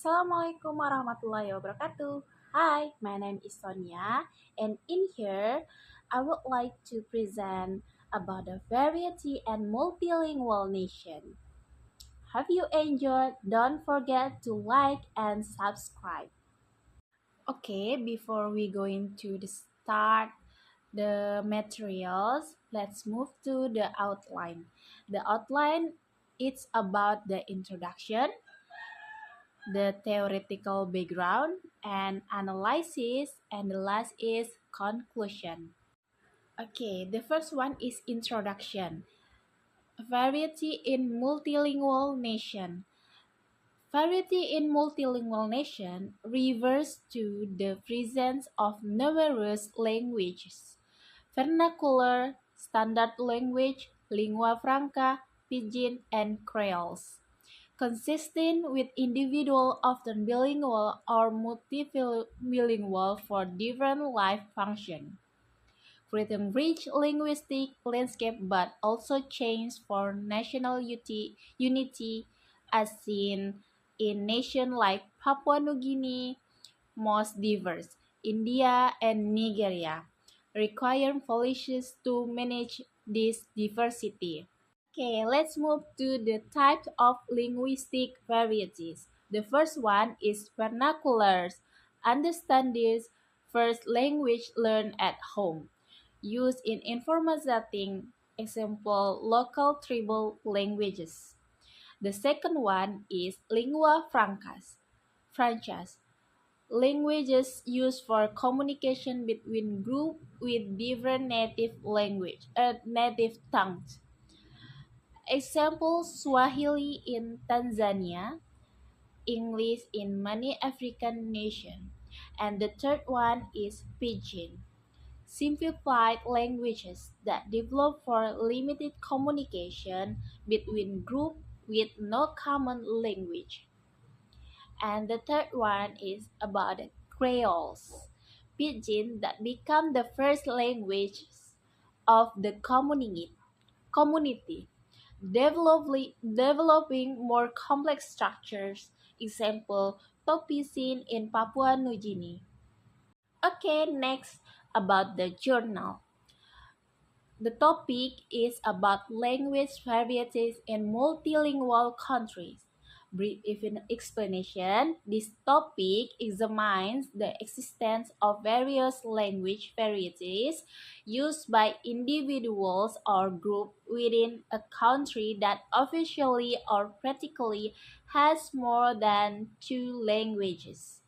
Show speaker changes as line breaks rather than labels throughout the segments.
Assalamualaikum warahmatullahi wabarakatuh. Hi, my name is Sonia, and in here I would like to present about the variety and multilingual nation. Have you enjoyed? Don't forget to like and subscribe. Okay, before we go into the start the materials, let's move to the outline. The outline it's about the introduction, the theoretical background and analysis, and the last is conclusion. Okay, the first one is introduction. Variety in multilingual nation. Variety in multilingual nation refers to the presence of numerous languages, vernacular, standard language, lingua franca, pidgin, and creoles, consistent with individuals often bilingual or multilingual for different life functions, creating rich linguistic landscape but also change for national unity as seen in nations like Papua New Guinea, most diverse, India and Nigeria, require policies to manage this diversity. Okay, let's move to the types of linguistic varieties. The first one is vernaculars. Understand this first language learned at home. Used in informal setting, example local tribal languages. The second one is lingua francas. Francas. Languages used for communication between groups with different native tongues. Example Swahili in Tanzania, English in many African nations. And the third one is Pidgin. Simplified languages that develop for limited communication between groups with no common language. And the third one is about the Creoles, Pidgin that become the first languages of the community, developing more complex structures, example Topisin in Papua New Guinea. Okay, next about the journal. The topic is about language varieties in multilingual countries. Brief explanation. This topic examines the existence of various language varieties used by individuals or groups within a country that officially or practically has more than two languages.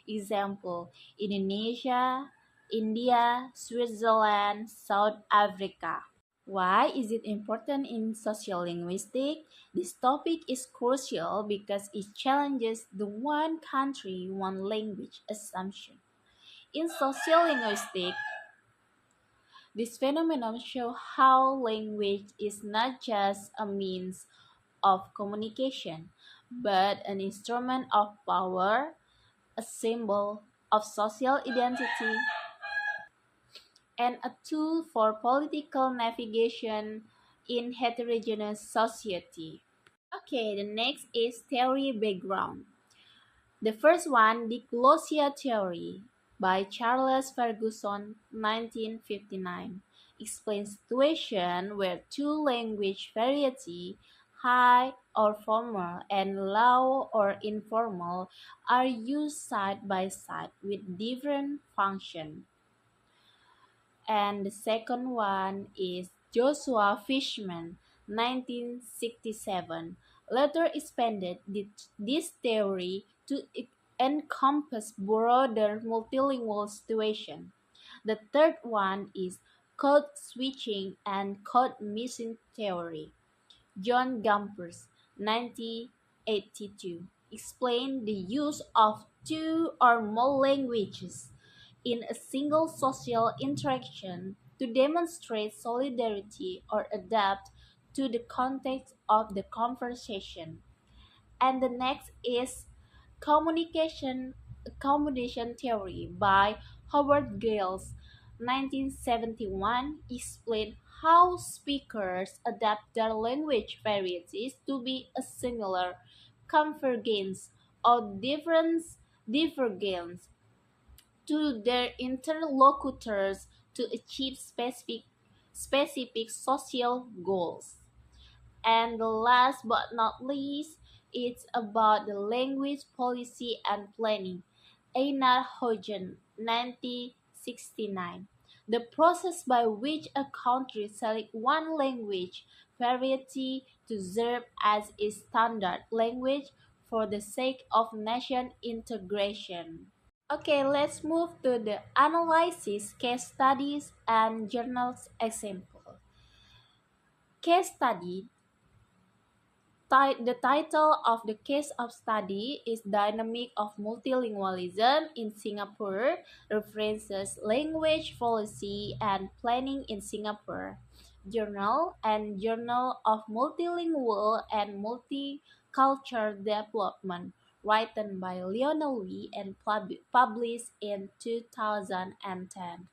Example, Indonesia, India, Switzerland, South Africa. Why is it important in sociolinguistics? This topic is crucial because it challenges the one country, one language assumption. In sociolinguistics, this phenomenon shows how language is not just a means of communication, but an instrument of power, a symbol of social identity, and a tool for political navigation in heterogeneous society. Okay, the next is theory background. The first one, the Glossia theory by Charles Ferguson, 1959, explains situation where two language variety, high or formal and low or informal, are used side by side with different function. And the second one is Joshua Fishman, 1967, later expanded this theory to encompass broader multilingual situation. The third one is code switching and code missing theory. John Gumpers, 1982, explained the use of two or more languages in a single social interaction to demonstrate solidarity or adapt to the context of the conversation. And the next is communication accommodation theory by Howard Gales, 1971, explained how speakers adapt their language varieties to be a similar convergence or divergence to their interlocutors to achieve specific social goals. And the last but not least, it's about the language policy and planning. Einar Hojen, 1969. The process by which a country selects one language variety to serve as its standard language for the sake of nation integration. Okay, let's move to the analysis, case studies, and journals example. Case study. The title of the case of study is Dynamic of Multilingualism in Singapore, references language policy and planning in Singapore, Journal and Journal of Multilingual and Multicultural Development, written by Lionel Lee and published in 2010.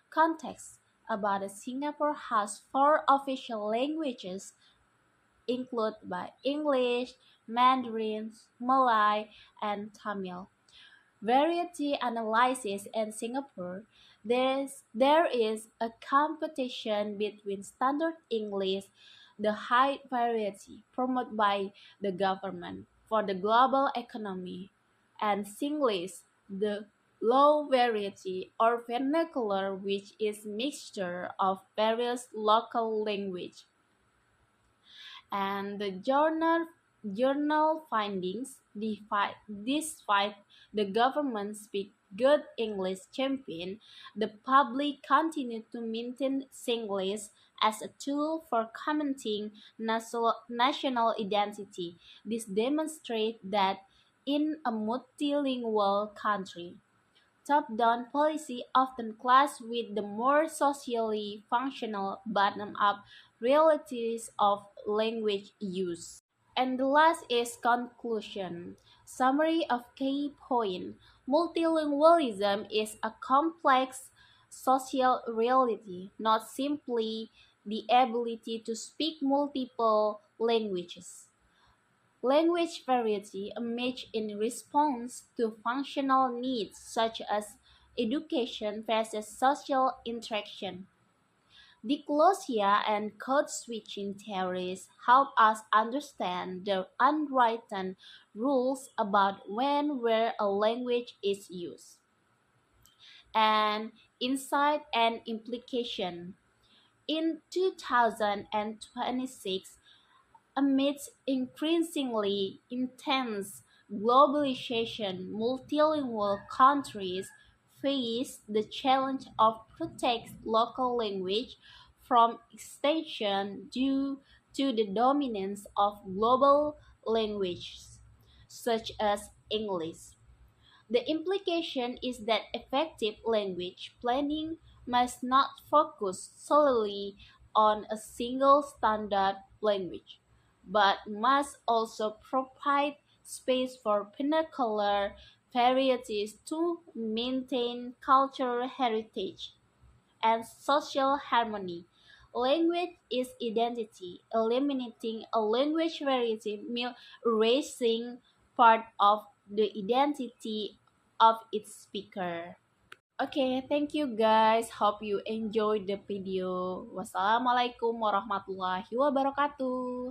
Context about Singapore has four official languages include by English, Mandarin, Malay, and Tamil. Variety analysis in Singapore, there is a competition between standard English, the high variety promoted by the government for the global economy, and Singlish, the low variety or vernacular, which is mixture of various local language. And the journal findings despite the government speak good English champion, the public continue to maintain Singlish as a tool for commenting national identity. This demonstrates that in a multilingual country, top-down policy often clash with the more socially functional bottom-up realities of language use. And the last is conclusion. Summary of key point. Multilingualism is a complex social reality, not simply the ability to speak multiple languages. Language variety emerges in response to functional needs such as education versus social interaction. Diglossia and code switching theories help us understand the unwritten rules about when where a language is used. And insight and implication. In 2026, amidst increasingly intense globalization, multilingual countries face the challenge of protect local language from extinction due to the dominance of global languages such as English. The implication is that effective language planning must not focus solely on a single standard language, but must also provide space for vernacular varieties to maintain cultural heritage and social harmony. Language is identity. Eliminating a language variety means erasing part of the identity of its speaker. Okay, thank you guys. Hope you enjoyed the video. Wassalamualaikum warahmatullahi wabarakatuh.